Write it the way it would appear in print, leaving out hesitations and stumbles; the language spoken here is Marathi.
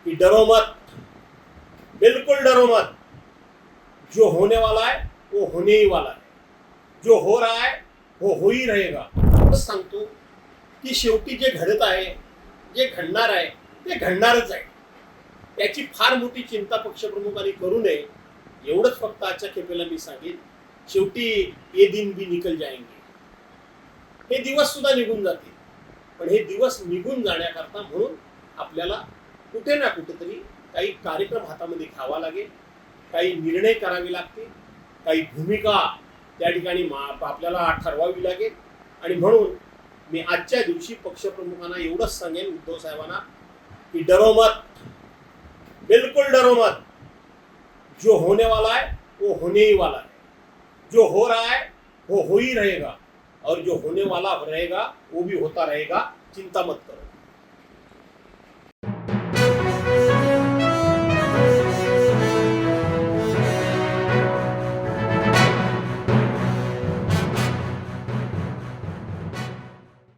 कि डरो मत, बिल्कुल डरो मत। जो होने वाला है वो होने ही वाला है, जो हो रहा है वो हो ही रहेगा। बस सांगतो की शेवटी जे घडत आहे, जे घडणार आहे ते घडणारच आहे। त्याची फार मोठी चिंता पक्षप्रमुखांनी करू नये, एवढंच फक्त आजच्या खेपेला मी सांगेन। शेवटी ये दिन भी निकल जाएंगे, हे दिवस सुद्धा निघून जातील, पण हे दिवस निघून जाण्याकरता म्हणून आपल्याला कुठे ना कुठेतरी काही कार्यक्रम हातामध्ये घ्यावा लागेल, काही निर्णय करावे लागतील, काही भूमिका त्या ठिकाणी आपल्याला ठरवावी लागेल। आणि म्हणून मी आजच्या दिवशी पक्षप्रमुखांना एवढंच सांगेन, उद्धव साहेबांना, कि डरो मत, बिल्कुल डरो मत। जो होने वाला है वो होने ही वाला है, जो हो रहा है वो हो ही रहेगा, और जो होने वाला रहेगा वो भी होता रहेगा। चिंता मत करो।